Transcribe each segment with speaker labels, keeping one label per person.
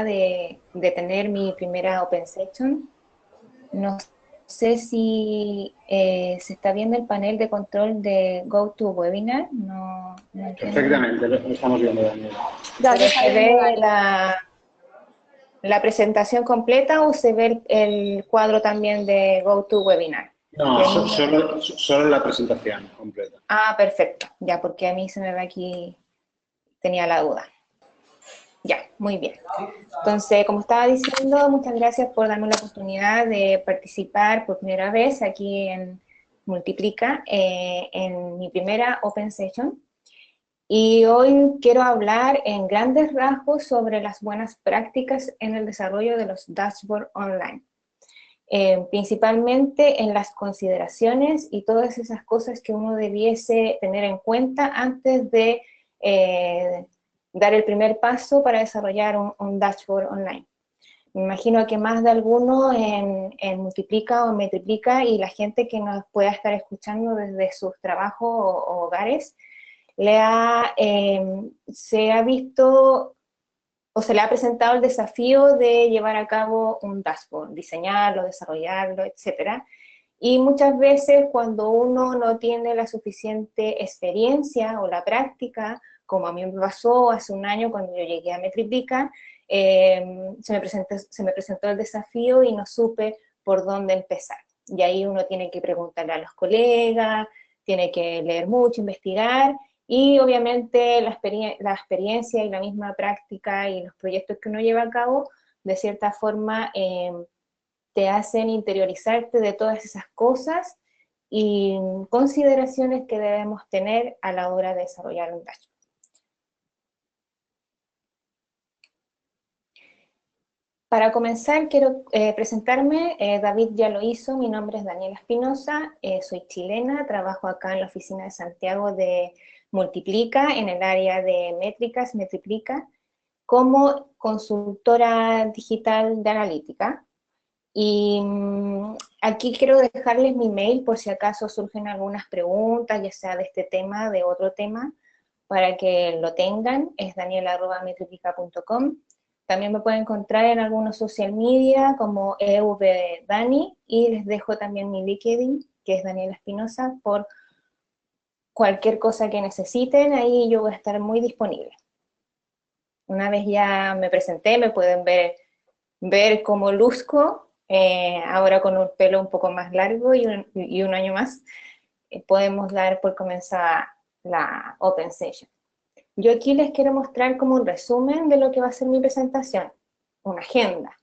Speaker 1: de tener mi primera Open Session. No sé si se está viendo el panel de control de GoToWebinar, no entiendo.
Speaker 2: Perfectamente, lo estamos viendo, Daniel.
Speaker 3: Ya se
Speaker 1: ¿Pero
Speaker 3: está
Speaker 1: se
Speaker 3: viendo,
Speaker 1: ve
Speaker 3: Dani.
Speaker 1: la presentación completa o se ve el cuadro también de GoToWebinar?
Speaker 2: No,
Speaker 1: Que a mí,
Speaker 2: solo la presentación completa.
Speaker 1: perfecto, ya, porque a mí se me ve aquí, tenía la duda. Ya, muy bien. Entonces, como estaba diciendo, muchas gracias por darme la oportunidad de participar por primera vez aquí en Multiplica, en mi primera Open Session. Y hoy quiero hablar en grandes rasgos sobre las buenas prácticas en el desarrollo de los dashboards online. Principalmente en las consideraciones y todas esas cosas que uno debiese tener en cuenta antes de dar el primer paso para desarrollar un dashboard online. Me imagino que más de alguno en Multiplica o Metriplica y la gente que nos pueda estar escuchando desde sus trabajos o hogares, se ha visto o se le ha presentado el desafío de llevar a cabo un dashboard, diseñarlo, desarrollarlo, etcétera. Y muchas veces cuando uno no tiene la suficiente experiencia o la práctica, como a mí me pasó hace un año cuando yo llegué a Metriplica, se me presentó el desafío y no supe por dónde empezar. Y ahí uno tiene que preguntarle a los colegas, tiene que leer mucho, investigar, y obviamente la experiencia y la misma práctica y los proyectos que uno lleva a cabo, de cierta forma, te hacen interiorizarte de todas esas cosas y consideraciones que debemos tener a la hora de desarrollar un dashboard. Para comenzar, quiero presentarme. David ya lo hizo, mi nombre es Daniela Espinosa, soy chilena, trabajo acá en la oficina de Santiago de Multiplica, en el área de métricas, Metriplica, como consultora digital de analítica. Y aquí quiero dejarles mi mail por si acaso surgen algunas preguntas, ya sea de este tema, de otro tema, para que lo tengan. Es daniela@metriplica.com. También me pueden encontrar en algunos social media como EVDani y les dejo también mi LinkedIn, que es Daniela Espinosa, por cualquier cosa que necesiten, ahí yo voy a estar muy disponible. Una vez ya me presenté, me pueden ver cómo luzco, ahora con un pelo un poco más largo y un año más, podemos dar por comenzada la Open Session. Yo aquí les quiero mostrar como un resumen de lo que va a ser mi presentación, una agenda.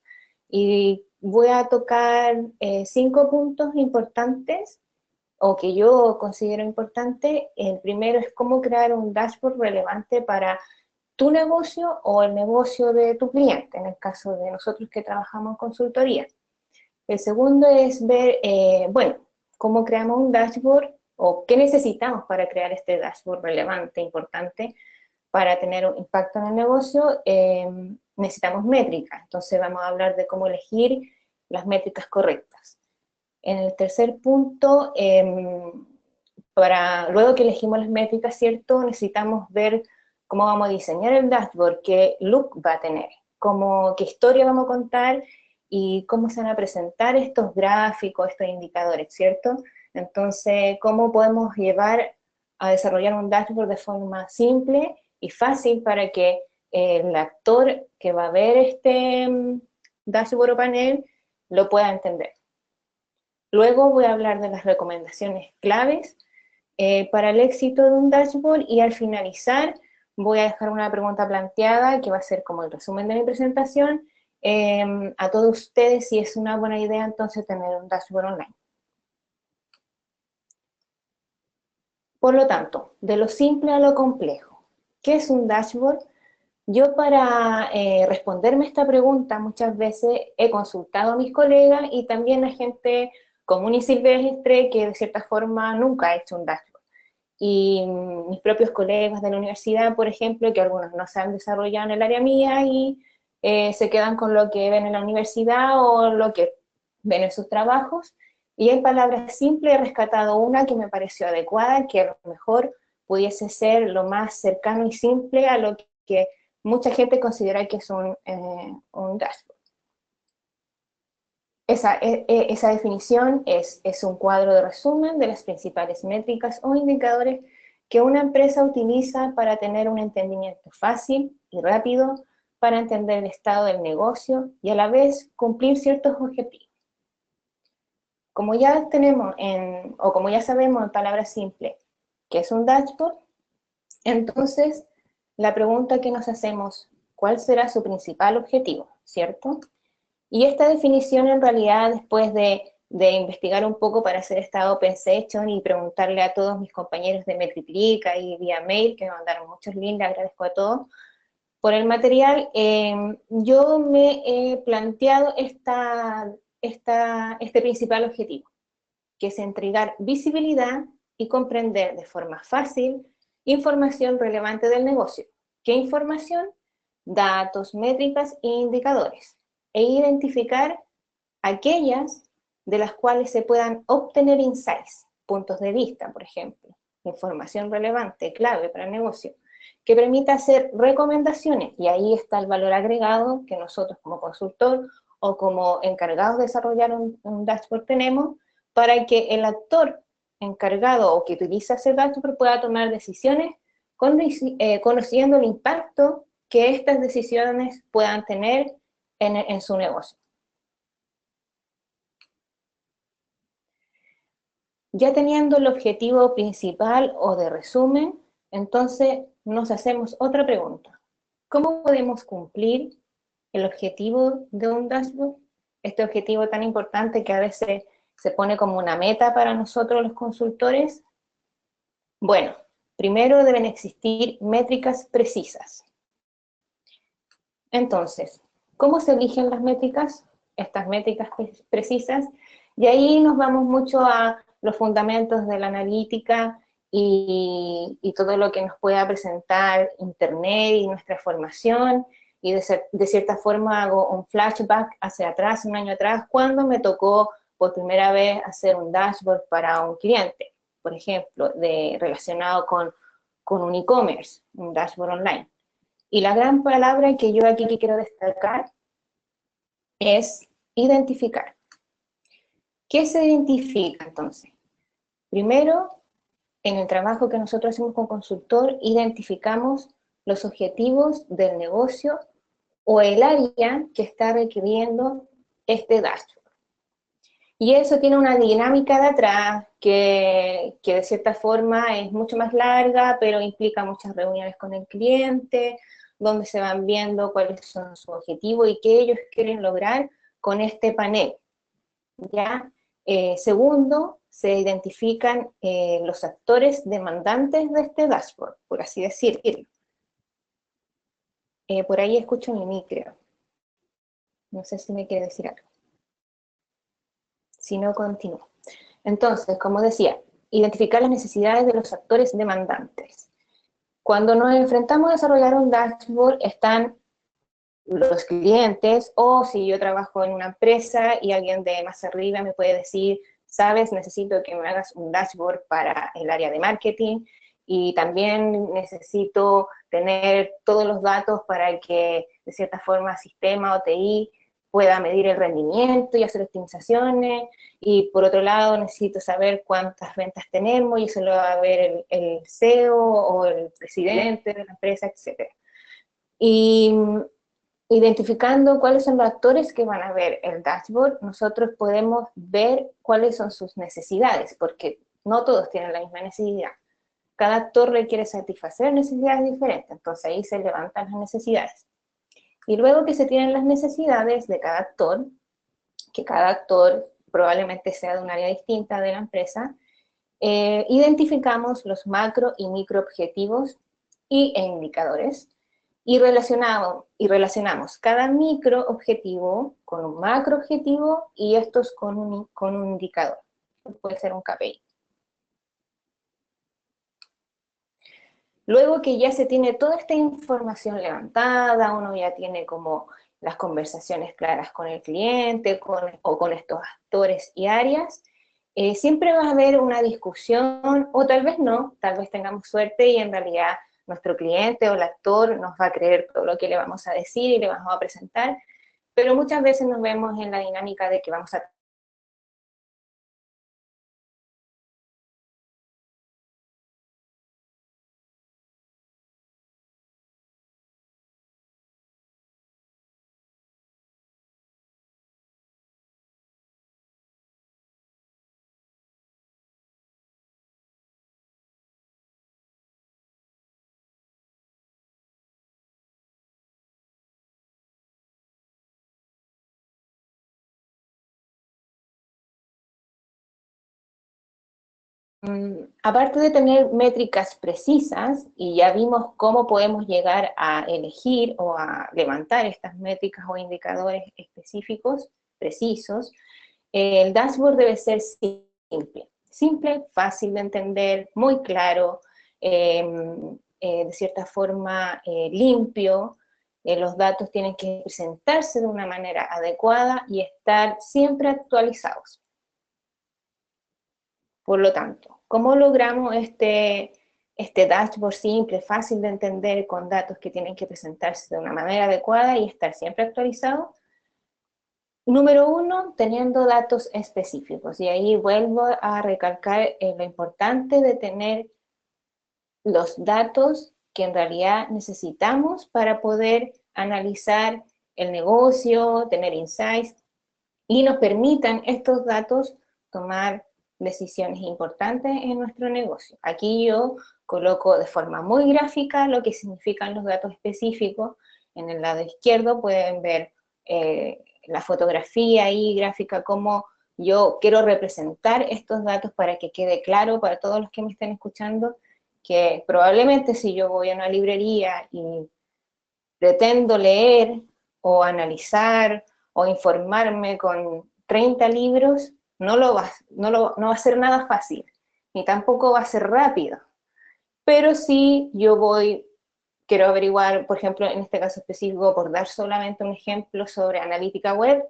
Speaker 1: Y voy a tocar 5 puntos importantes o que yo considero importante. El primero es cómo crear un dashboard relevante para tu negocio o el negocio de tu cliente, en el caso de nosotros que trabajamos en consultoría. El segundo es ver, bueno, cómo creamos un dashboard o qué necesitamos para crear este dashboard relevante, importante, para tener un impacto en el negocio. Necesitamos métricas, entonces vamos a hablar de cómo elegir las métricas correctas. En el tercer punto, luego que elegimos las métricas, ¿cierto? Necesitamos ver cómo vamos a diseñar el dashboard, qué look va a tener, qué historia vamos a contar y cómo se van a presentar estos gráficos, estos indicadores, ¿cierto? Entonces, cómo podemos llevar a desarrollar un dashboard de forma simple y fácil para que el actor que va a ver este dashboard o panel lo pueda entender. Luego voy a hablar de las recomendaciones claves para el éxito de un dashboard y al finalizar voy a dejar una pregunta planteada que va a ser como el resumen de mi presentación a todos ustedes si es una buena idea entonces tener un dashboard online. Por lo tanto, de lo simple a lo complejo, ¿qué es un dashboard? Yo para responderme esta pregunta muchas veces he consultado a mis colegas y también a gente común y silvestre que de cierta forma nunca ha hecho un dashboard. Y mis propios colegas de la universidad, por ejemplo, que algunos no se han desarrollado en el área mía y se quedan con lo que ven en la universidad o lo que ven en sus trabajos. Y en palabras simples he rescatado una que me pareció adecuada, que a lo mejor pudiese ser lo más cercano y simple a lo que mucha gente considera que es un dashboard. Esa definición es un cuadro de resumen de las principales métricas o indicadores que una empresa utiliza para tener un entendimiento fácil y rápido para entender el estado del negocio y a la vez cumplir ciertos objetivos. Como ya tenemos o como ya sabemos en palabras simples que es un dashboard, entonces la pregunta que nos hacemos, ¿cuál será su principal objetivo? ¿Cierto? Y esta definición en realidad, después de investigar un poco para hacer esta Open Session y preguntarle a todos mis compañeros de Multiplica y vía mail, que me mandaron muchos links, le agradezco a todos por el material, yo me he planteado este principal objetivo, que es entregar visibilidad y comprender de forma fácil información relevante del negocio. ¿Qué información? Datos, métricas e indicadores. E identificar aquellas de las cuales se puedan obtener insights, puntos de vista, por ejemplo, información relevante, clave para el negocio, que permita hacer recomendaciones, y ahí está el valor agregado que nosotros como consultor o como encargados de desarrollar un dashboard tenemos, para que el actor encargado o que utiliza ese dashboard pueda tomar decisiones conociendo el impacto que estas decisiones puedan tener en su negocio. Ya teniendo el objetivo principal o de resumen, entonces nos hacemos otra pregunta. ¿Cómo podemos cumplir el objetivo de un dashboard? Este objetivo tan importante que a veces se pone como una meta para nosotros los consultores. Bueno, primero deben existir métricas precisas. Entonces, ¿cómo se eligen las métricas? Estas métricas precisas, y ahí nos vamos mucho a los fundamentos de la analítica y todo lo que nos pueda presentar Internet y nuestra formación, y de cierta forma hago un flashback hacia atrás, un año atrás, cuando me tocó por primera vez hacer un dashboard para un cliente, por ejemplo, relacionado con un e-commerce, un dashboard online. Y la gran palabra que yo aquí quiero destacar es identificar. ¿Qué se identifica entonces? Primero, en el trabajo que nosotros hacemos con consultor, identificamos los objetivos del negocio o el área que está requiriendo este dashboard. Y eso tiene una dinámica de atrás que de cierta forma es mucho más larga, pero implica muchas reuniones con el cliente, donde se van viendo cuáles son sus objetivos y qué ellos quieren lograr con este panel. ¿Ya? Segundo, se identifican los actores demandantes de este dashboard, por así decirlo. Por ahí escucho mi creo. No sé si me quiere decir algo. Si no, continúo. Entonces, como decía, identificar las necesidades de los actores demandantes. Cuando nos enfrentamos a desarrollar un dashboard, están los clientes, o si yo trabajo en una empresa y alguien de más arriba me puede decir, sabes, necesito que me hagas un dashboard para el área de marketing, y también necesito tener todos los datos para que, de cierta forma, sistema o TI pueda medir el rendimiento y hacer optimizaciones, y por otro lado necesito saber cuántas ventas tenemos, y eso lo va a ver el CEO o el presidente de la empresa, etc. Y identificando cuáles son los actores que van a ver el dashboard, nosotros podemos ver cuáles son sus necesidades, porque no todos tienen la misma necesidad. Cada actor requiere satisfacer necesidades diferentes, entonces ahí se levantan las necesidades. Y luego que se tienen las necesidades de cada actor, que cada actor probablemente sea de un área distinta de la empresa, identificamos los macro y micro objetivos e indicadores, y relacionamos cada micro objetivo con un macro objetivo y estos con un indicador. Puede ser un KPI. Luego que ya se tiene toda esta información levantada, uno ya tiene como las conversaciones claras con el cliente o con estos actores y áreas, siempre va a haber una discusión, o tal vez no, tal vez tengamos suerte y en realidad nuestro cliente o el actor nos va a creer todo lo que le vamos a decir y le vamos a presentar, pero muchas veces nos vemos en la dinámica de que vamos a aparte de tener métricas precisas, y ya vimos cómo podemos llegar a elegir o a levantar estas métricas o indicadores específicos, precisos, el dashboard debe ser simple. Simple, fácil de entender, muy claro, de cierta forma limpio. Los datos tienen que presentarse de una manera adecuada y estar siempre actualizados. Por lo tanto, ¿cómo logramos este dashboard simple, fácil de entender, con datos que tienen que presentarse de una manera adecuada y estar siempre actualizados? Número uno, teniendo datos específicos. Y ahí vuelvo a recalcar lo importante de tener los datos que en realidad necesitamos para poder analizar el negocio, tener insights, y nos permitan estos datos tomar decisiones importantes en nuestro negocio. Aquí yo coloco de forma muy gráfica lo que significan los datos específicos. En el lado izquierdo pueden ver la fotografía ahí gráfica, cómo yo quiero representar estos datos para que quede claro para todos los que me estén escuchando, que probablemente si yo voy a una librería y pretendo leer o analizar o informarme con 30 libros, no va a ser nada fácil, ni tampoco va a ser rápido. Pero si yo quiero averiguar, por ejemplo, en este caso específico, por dar solamente un ejemplo sobre analítica web,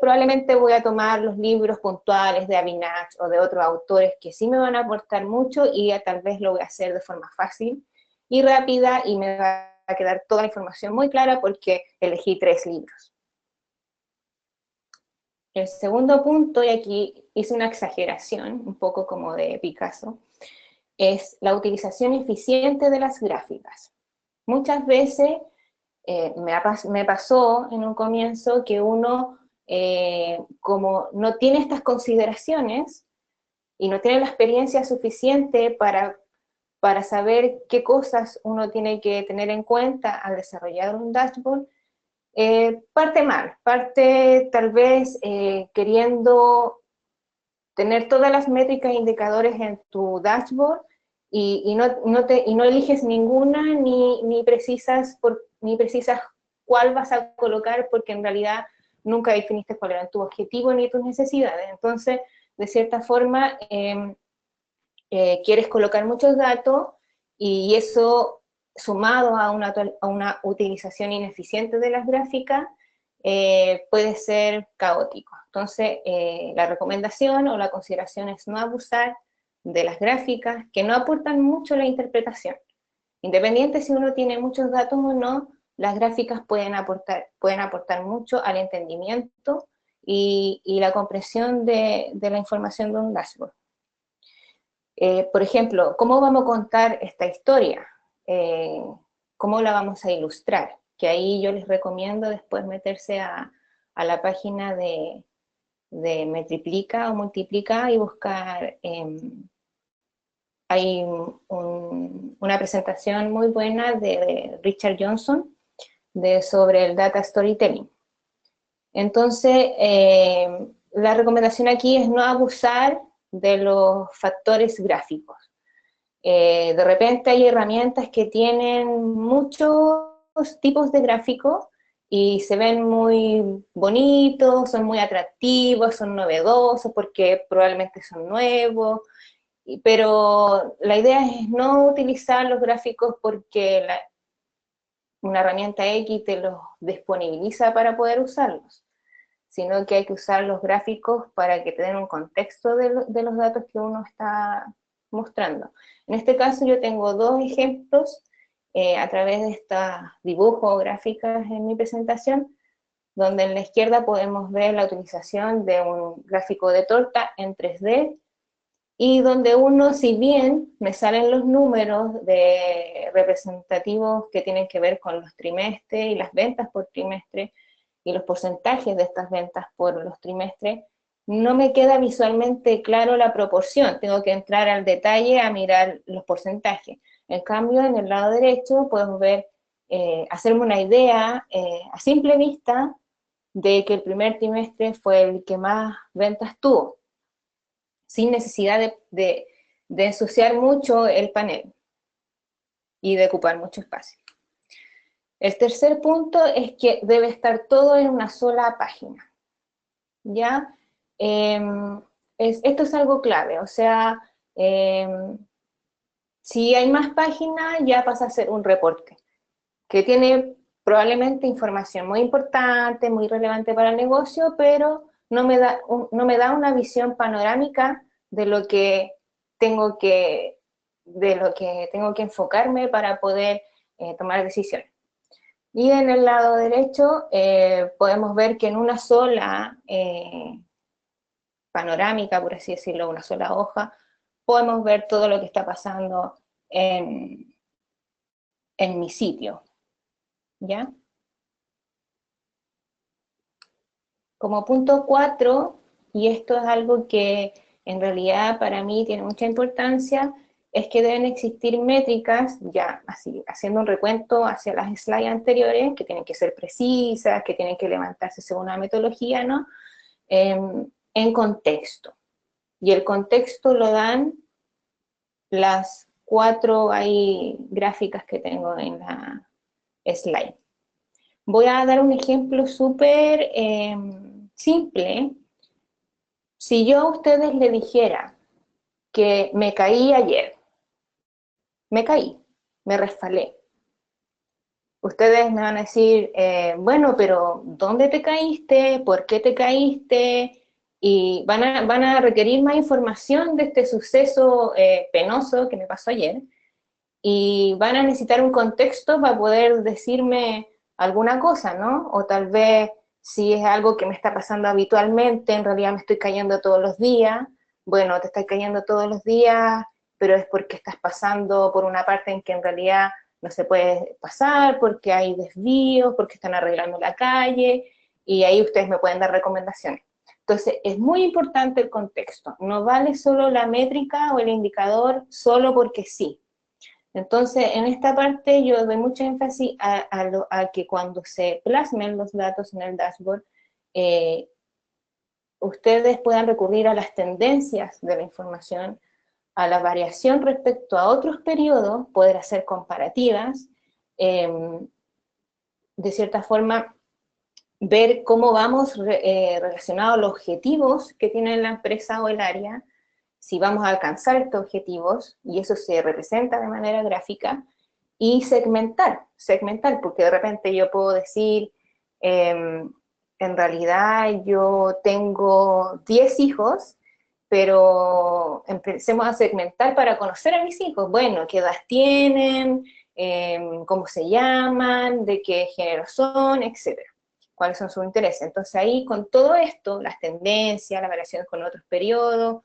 Speaker 1: probablemente voy a tomar los libros puntuales de Avinach o de otros autores que sí me van a aportar mucho, y ya tal vez lo voy a hacer de forma fácil y rápida, y me va a quedar toda la información muy clara porque elegí 3 libros. El segundo punto, y aquí hice una exageración, un poco como de Picasso, es la utilización eficiente de las gráficas. Muchas veces me pasó en un comienzo que uno, como no tiene estas consideraciones y no tiene la experiencia suficiente para saber qué cosas uno tiene que tener en cuenta al desarrollar un dashboard, parte mal, parte tal vez queriendo tener todas las métricas e indicadores en tu dashboard y no eliges ninguna ni precisas cuál vas a colocar, porque en realidad nunca definiste cuál era tu objetivo ni tus necesidades. Entonces, de cierta forma, quieres colocar muchos datos, y eso, sumado a una utilización ineficiente de las gráficas, puede ser caótico. Entonces, la recomendación o la consideración es no abusar de las gráficas, que no aportan mucho a la interpretación. Independiente si uno tiene muchos datos o no, las gráficas pueden aportar mucho al entendimiento y la comprensión de la información de un dashboard. Por ejemplo, ¿cómo vamos a contar esta historia? Eh, ¿Cómo la vamos a ilustrar? Que ahí yo les recomiendo después meterse a la página de Metriplica o Multiplica y buscar, hay una presentación muy buena de Richard Johnson sobre el data storytelling. Entonces, la recomendación aquí es no abusar de los factores gráficos. De repente hay herramientas que tienen muchos tipos de gráficos y se ven muy bonitos, son muy atractivos, son novedosos porque probablemente son nuevos, pero la idea es no utilizar los gráficos porque una herramienta X te los disponibiliza para poder usarlos, sino que hay que usar los gráficos para que te den un contexto de los datos que uno está mostrando. En este caso yo tengo 2 ejemplos a través de estos dibujos gráficas en mi presentación, donde en la izquierda podemos ver la utilización de un gráfico de torta en 3D, y donde uno, si bien me salen los números de representativos que tienen que ver con los trimestres y las ventas por trimestre, y los porcentajes de estas ventas por los trimestres, no me queda visualmente claro la proporción, tengo que entrar al detalle a mirar los porcentajes. En cambio, en el lado derecho podemos ver, hacerme una idea a simple vista de que el primer trimestre fue el que más ventas tuvo, sin necesidad de ensuciar mucho el panel y de ocupar mucho espacio. El tercer punto es que debe estar todo en una sola página, ¿ya? Esto es algo clave, o sea, si hay más páginas ya pasa a ser un reporte, que tiene probablemente información muy importante, muy relevante para el negocio, pero no me da una visión panorámica de lo que tengo que, enfocarme para poder tomar decisiones. Y en el lado derecho podemos ver que en una sola panorámica, por así decirlo, una sola hoja, podemos ver todo lo que está pasando en mi sitio, ¿ya? Como punto 4, y esto es algo que en realidad para mí tiene mucha importancia, es que deben existir métricas, ya así, haciendo un recuento hacia las slides anteriores, que tienen que ser precisas, que tienen que levantarse según una metodología, ¿no? En contexto. Y el contexto lo dan las 4 ahí gráficas que tengo en la slide. Voy a dar un ejemplo súper simple. Si yo a ustedes le dijera que me caí ayer, me caí, me resbalé, ustedes me van a decir, bueno, pero ¿dónde te caíste? ¿Por qué te caíste? Y van a requerir más información de este suceso penoso que me pasó ayer, y van a necesitar un contexto para poder decirme alguna cosa, ¿no? O tal vez si es algo que me está pasando habitualmente, en realidad me estoy cayendo todos los días, bueno, te estás cayendo todos los días, pero es porque estás pasando por una parte en que en realidad no se puede pasar, porque hay desvíos, porque están arreglando la calle, y ahí ustedes me pueden dar recomendaciones. Entonces, es muy importante el contexto, no vale solo la métrica o el indicador solo porque sí. Entonces, en esta parte yo doy mucho énfasis a que cuando se plasmen los datos en el dashboard, ustedes puedan recurrir a las tendencias de la información, a la variación respecto a otros periodos, poder hacer comparativas, de cierta forma ver cómo vamos relacionados a los objetivos que tiene la empresa o el área, si vamos a alcanzar estos objetivos, y eso se representa de manera gráfica, y segmentar, porque de repente yo puedo decir, en realidad yo tengo 10 hijos, pero empecemos a segmentar para conocer a mis hijos. Bueno, ¿qué edad tienen? ¿Cómo se llaman? ¿De qué género son? Etcétera. ¿Cuáles son sus intereses? Entonces ahí con todo esto, las tendencias, las variaciones con otros periodos,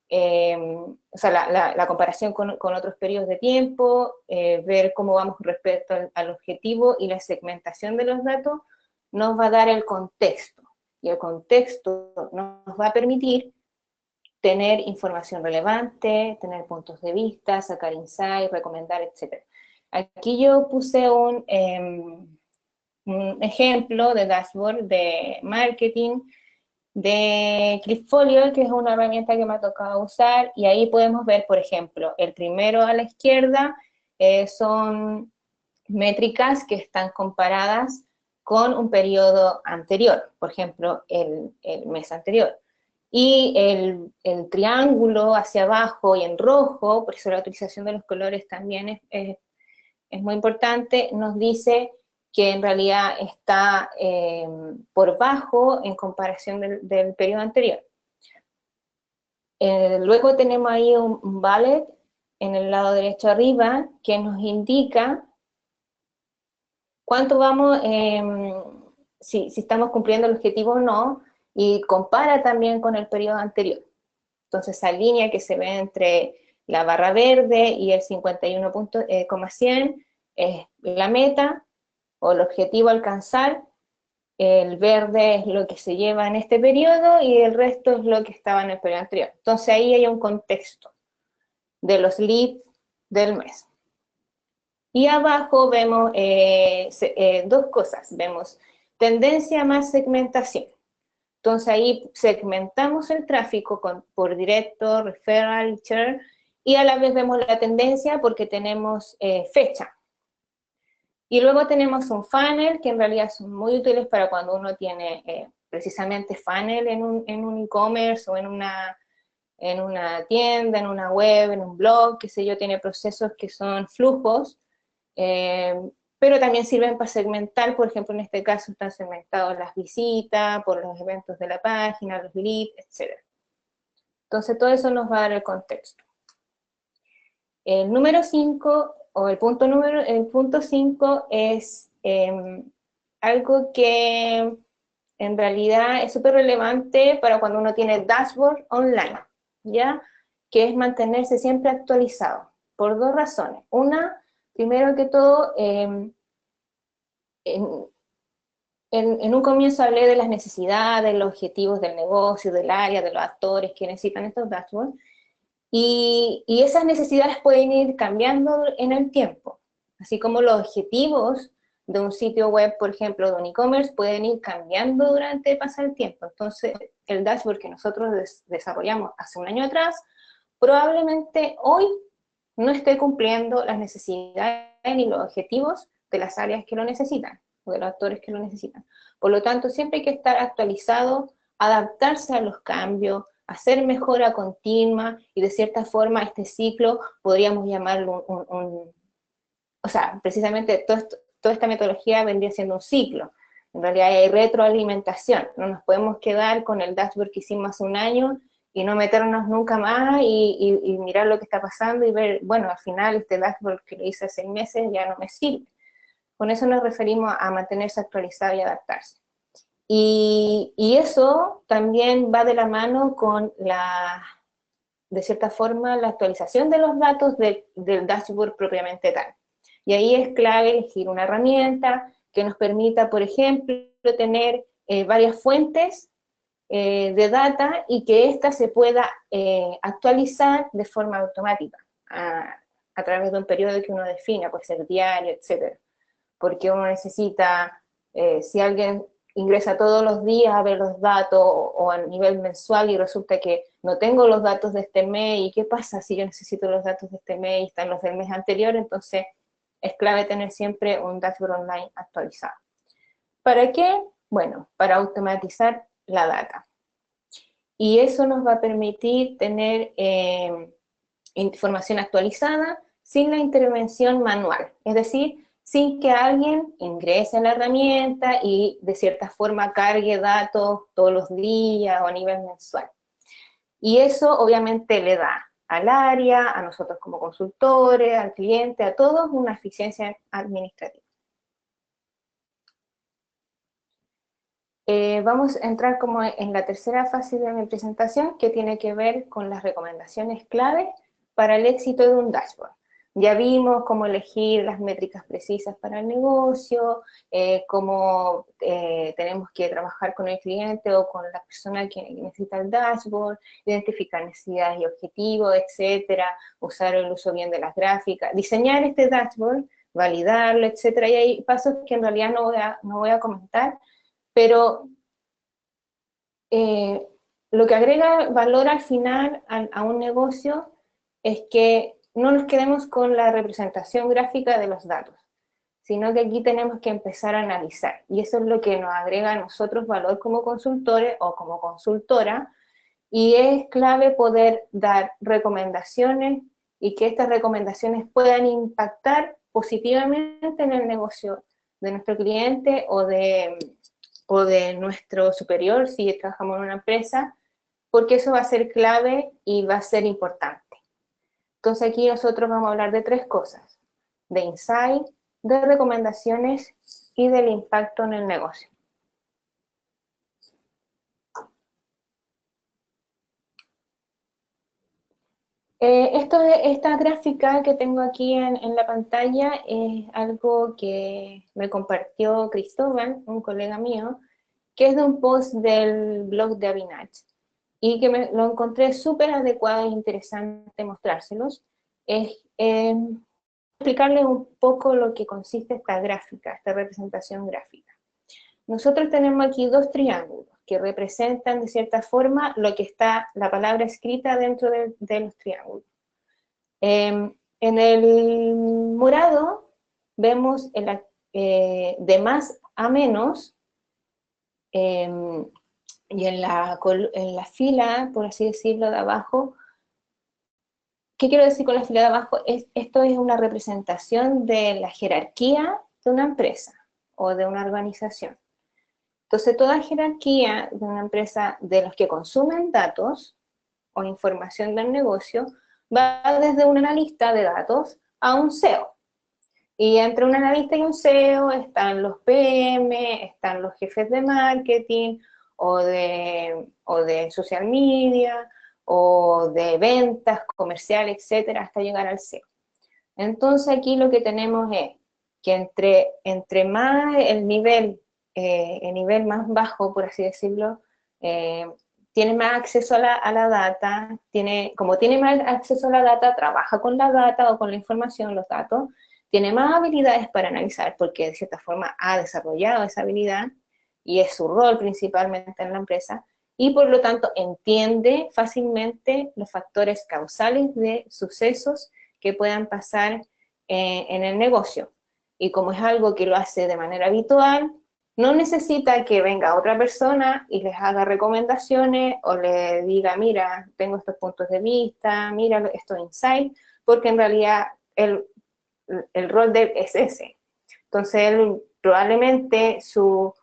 Speaker 1: o sea, la comparación con otros periodos de tiempo, ver cómo vamos respecto al objetivo y la segmentación de los datos, nos va a dar el contexto. Y el contexto nos va a permitir tener información relevante, tener puntos de vista, sacar insights, recomendar, etc. Aquí yo puse un ejemplo de dashboard de marketing de Clipfolio, que es una herramienta que me ha tocado usar, y ahí podemos ver, por ejemplo, el primero a la izquierda son métricas que están comparadas con un periodo anterior, por ejemplo, el mes anterior. Y el triángulo hacia abajo y en rojo, por eso la utilización de los colores también es muy importante, nos dice que en realidad está por bajo en comparación del periodo anterior. Luego tenemos ahí un bullet en el lado derecho arriba que nos indica cuánto vamos, si estamos cumpliendo el objetivo o no, y compara también con el periodo anterior. Entonces esa línea que se ve entre la barra verde y el 51,100 es la meta o el objetivo a alcanzar. El verde es lo que se lleva en este periodo y el resto es lo que estaba en el periodo anterior. Entonces ahí hay un contexto de los leads del mes. Y abajo vemos dos cosas. Vemos tendencia más segmentación. Entonces ahí segmentamos el tráfico por directo, referral, share, y a la vez vemos la tendencia porque tenemos fecha. Y luego tenemos un funnel, que en realidad son muy útiles para cuando uno tiene precisamente funnel en un e-commerce o en una tienda, en una web, en un blog, qué sé yo, tiene procesos que son flujos, pero también sirven para segmentar. Por ejemplo, en este caso están segmentados las visitas, por los eventos de la página, los leads, etc. Entonces todo eso nos va a dar el contexto. El número 5, o el punto 5 es algo que en realidad es súper relevante para cuando uno tiene dashboard online, ¿ya? Que es mantenerse siempre actualizado, por dos razones. Una, primero que todo, en un comienzo hablé de las necesidades, los objetivos del negocio, del área, de los actores que necesitan estos dashboards, y esas necesidades pueden ir cambiando en el tiempo, así como los objetivos de un sitio web, por ejemplo, de un e-commerce, pueden ir cambiando durante el paso del tiempo. Entonces, el dashboard que nosotros desarrollamos hace un año atrás, probablemente hoy no esté cumpliendo las necesidades ni los objetivos de las áreas que lo necesitan, o de los actores que lo necesitan. Por lo tanto, siempre hay que estar actualizado, adaptarse a los cambios, hacer mejora continua, y de cierta forma este ciclo podríamos llamarlo o sea, precisamente toda esta metodología vendría siendo un ciclo. En realidad hay retroalimentación, no nos podemos quedar con el dashboard que hicimos hace un año y no meternos nunca más y mirar lo que está pasando y ver, bueno, al final este dashboard que lo hice hace 6 meses ya no me sirve. Con eso nos referimos a mantenerse actualizado y adaptarse. Y eso también va de la mano con de cierta forma, la actualización de los datos del dashboard propiamente tal. Y ahí es clave elegir una herramienta que nos permita, por ejemplo, tener varias fuentes de data y que ésta se pueda actualizar de forma automática a través de un periodo que uno defina, puede ser diario, etcétera. Porque uno necesita, si alguien ingresa todos los días a ver los datos o a nivel mensual y resulta que no tengo los datos de este mes, ¿y qué pasa si yo necesito los datos de este mes y están los del mes anterior? Entonces es clave tener siempre un dashboard online actualizado. ¿Para qué? Bueno, para automatizar la data. Y eso nos va a permitir tener información actualizada sin la intervención manual, es decir, sin que alguien ingrese en la herramienta y de cierta forma cargue datos todos los días o a nivel mensual. Y eso obviamente le da al área, a nosotros como consultores, al cliente, a todos una eficiencia administrativa. Vamos a entrar como en la tercera fase de mi presentación, que tiene que ver con las recomendaciones clave para el éxito de un dashboard. Ya vimos cómo elegir las métricas precisas para el negocio, cómo tenemos que trabajar con el cliente o con la persona que necesita el dashboard, identificar necesidades y objetivos, etcétera, usar el uso bien de las gráficas, diseñar este dashboard, validarlo, etcétera. Y hay pasos que en realidad no voy a comentar, pero lo que agrega valor al final a un negocio es que no nos quedemos con la representación gráfica de los datos, sino que aquí tenemos que empezar a analizar, y eso es lo que nos agrega a nosotros valor como consultores o como consultora, y es clave poder dar recomendaciones y que estas recomendaciones puedan impactar positivamente en el negocio de nuestro cliente o de nuestro superior si trabajamos en una empresa, porque eso va a ser clave y va a ser importante. Entonces aquí nosotros vamos a hablar de tres cosas: de insight, de recomendaciones y del impacto en el negocio. Esta gráfica que tengo aquí en la pantalla es algo que me compartió Cristóbal, un colega mío, que es de un post del blog de Abinach, y que lo encontré súper adecuado e interesante mostrárselos. Es explicarles un poco lo que consiste esta gráfica, esta representación gráfica. Nosotros tenemos aquí dos triángulos que representan de cierta forma lo que está la palabra escrita dentro de los triángulos. En el morado vemos de más a menos, y en la fila, por así decirlo, de abajo. ¿Qué quiero decir con la fila de abajo? Esto es una representación de la jerarquía de una empresa o de una organización. Entonces, toda jerarquía de una empresa, de los que consumen datos o información del negocio, va desde un analista de datos a un CEO. Y entre un analista y un CEO están los PM, están los jefes de marketing o de social media o de ventas, comercial, etcétera, hasta llegar al CEO. Entonces aquí lo que tenemos es que entre más el nivel más bajo, por así decirlo, tiene más acceso a la data, como tiene más acceso a la data, trabaja con la data o con la información, los datos, tiene más habilidades para analizar, porque de cierta forma ha desarrollado esa habilidad, y es su rol principalmente en la empresa, y por lo tanto entiende fácilmente los factores causales de sucesos que puedan pasar en el negocio. Y como es algo que lo hace de manera habitual, no necesita que venga otra persona y les haga recomendaciones o le diga, mira, tengo estos puntos de vista, mira estos insights, porque en realidad el rol de él es ese. Entonces él probablemente su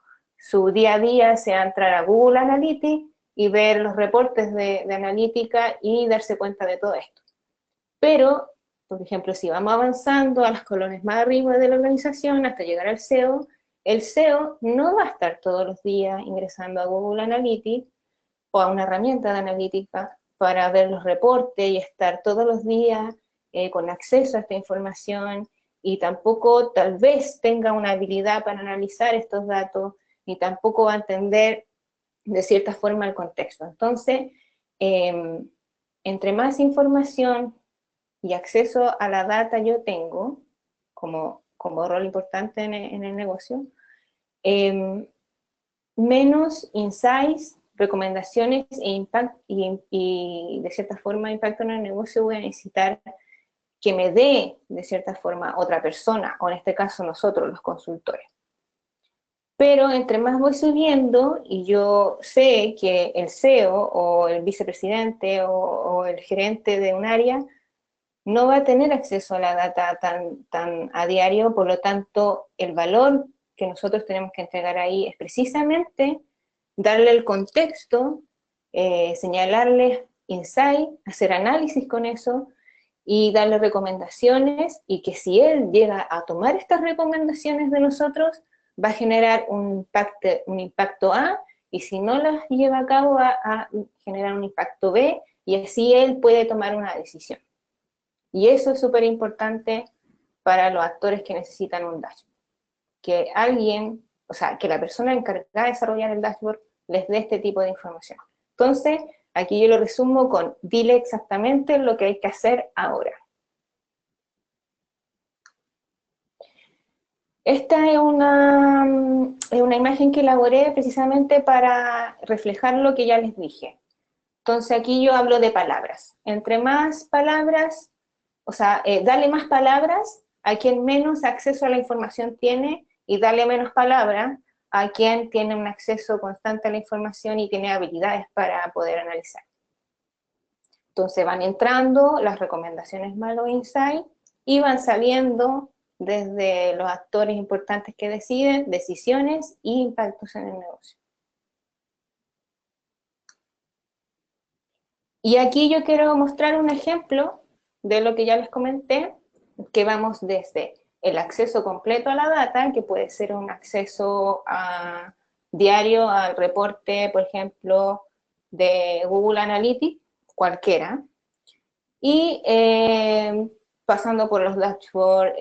Speaker 1: día a día sea entrar a Google Analytics y ver los reportes de analítica y darse cuenta de todo esto. Pero, por ejemplo, si vamos avanzando a las colonias más arriba de la organización hasta llegar al CEO, el CEO no va a estar todos los días ingresando a Google Analytics o a una herramienta de analítica para ver los reportes y estar todos los días con acceso a esta información, y tampoco tal vez tenga una habilidad para analizar estos datos, ni tampoco va a entender de cierta forma el contexto. Entonces, entre más información y acceso a la data yo tengo, como rol importante en el negocio, menos insights, recomendaciones y de cierta forma impacto en el negocio voy a necesitar que me dé de cierta forma otra persona, o en este caso nosotros los consultores. Pero entre más voy subiendo y yo sé que el CEO o el vicepresidente o el gerente de un área no va a tener acceso a la data tan a diario, por lo tanto el valor que nosotros tenemos que entregar ahí es precisamente darle el contexto, señalarles insight, hacer análisis con eso y darle recomendaciones, y que si él llega a tomar estas recomendaciones de nosotros, va a generar un impacto A, y si no las lleva a cabo va a generar un impacto B, y así él puede tomar una decisión. Y eso es súper importante para los actores que necesitan un dashboard. Que alguien, o sea, que la persona encargada de desarrollar el dashboard les dé este tipo de información. Entonces, aquí yo lo resumo con, dile exactamente lo que hay que hacer ahora. Esta es una imagen que elaboré precisamente para reflejar lo que ya les dije. Entonces aquí yo hablo de palabras. Entre más palabras, o sea, darle más palabras a quien menos acceso a la información tiene, y darle menos palabras a quien tiene un acceso constante a la información y tiene habilidades para poder analizar. Entonces van entrando las recomendaciones más los insights y van saliendo desde los actores importantes que deciden, decisiones y impactos en el negocio. Y aquí yo quiero mostrar un ejemplo de lo que ya les comenté, que vamos desde el acceso completo a la data, que puede ser un acceso diario al reporte, por ejemplo, de Google Analytics, cualquiera, y pasando por los dashboards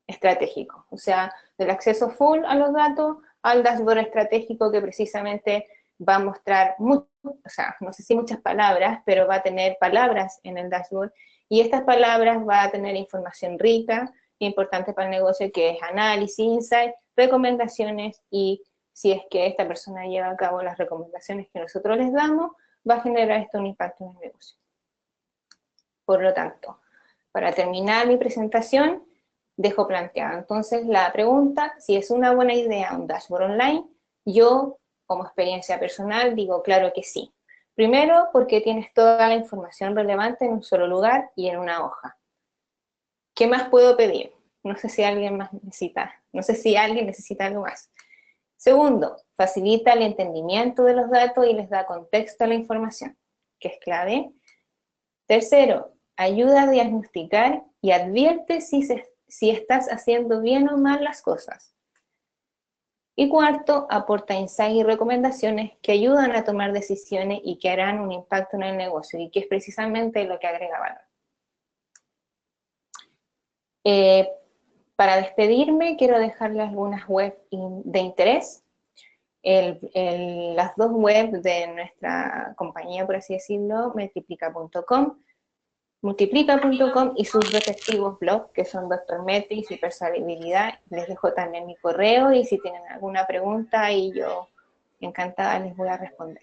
Speaker 1: estratégicos, o sea, del acceso full a los datos al dashboard estratégico que precisamente va a mostrar, o sea, no sé si muchas palabras, pero va a tener palabras en el dashboard y estas palabras va a tener información rica, importante para el negocio, que es análisis, insight, recomendaciones y si es que esta persona lleva a cabo las recomendaciones que nosotros les damos, va a generar esto un impacto en el negocio. Por lo tanto, para terminar mi presentación, dejo planteada entonces la pregunta, si es una buena idea un dashboard online, yo como experiencia personal digo claro que sí. Primero, porque tienes toda la información relevante en un solo lugar y en una hoja. ¿Qué más puedo pedir? No sé si alguien más necesita, no sé si alguien necesita algo más. Segundo, facilita el entendimiento de los datos y les da contexto a la información, que es clave. Tercero, ayuda a diagnosticar y advierte si estás haciendo bien o mal las cosas. Y cuarto, aporta insights y recomendaciones que ayudan a tomar decisiones y que harán un impacto en el negocio, y que es precisamente lo que agrega valor. Para despedirme, quiero dejarles algunas webs de interés. Las dos webs de nuestra compañía, por así decirlo, multiplica.com y sus respectivos blogs, que son Doctor Metrics y Persuasibilidad. Les dejo también mi correo y si tienen alguna pregunta y yo encantada les voy a responder.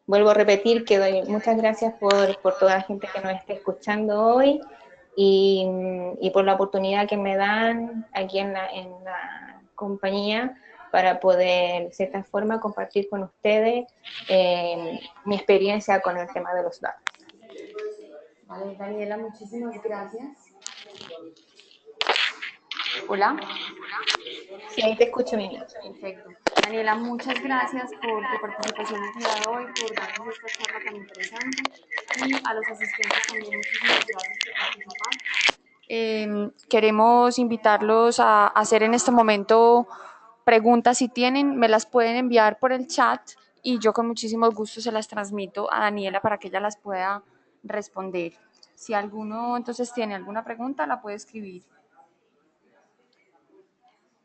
Speaker 1: Vuelvo a repetir que doy muchas gracias por toda la gente que nos esté escuchando hoy y por la oportunidad que me dan aquí en la compañía para poder, de cierta forma, compartir con ustedes mi experiencia con el tema de los datos.
Speaker 3: Vale, Daniela, muchísimas gracias. Hola.
Speaker 1: Sí, ahí te escucho, Mimi.
Speaker 3: Perfecto. Daniela, muchas gracias por tu participación el día de hoy, por darnos esta charla tan interesante y a los asistentes también muchísimas gracias por participar. Queremos invitarlos a hacer en este momento preguntas si tienen, me las pueden enviar por el chat y yo con muchísimo gusto se las transmito a Daniela para que ella las pueda responder. Si alguno entonces tiene alguna pregunta, la puede escribir.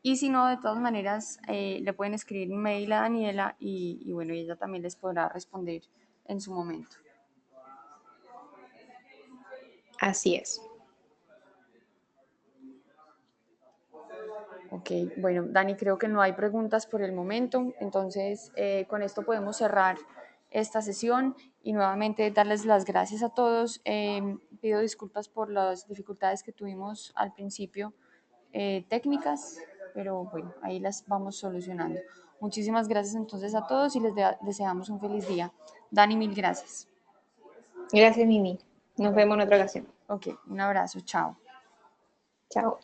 Speaker 3: Y si no, de todas maneras, le pueden escribir un mail a Daniela y bueno, ella también les podrá responder en su momento.
Speaker 1: Así es.
Speaker 3: Ok, bueno, Dani, creo que no hay preguntas por el momento, entonces con esto podemos cerrar esta sesión y nuevamente darles las gracias a todos. Pido disculpas por las dificultades que tuvimos al principio técnicas, pero bueno, ahí las vamos solucionando. Muchísimas gracias entonces a todos y les deseamos un feliz día. Dani, mil gracias.
Speaker 1: Gracias, Mimi. Nos vemos en otra ocasión.
Speaker 3: Ok, un abrazo, chao.
Speaker 1: Chao.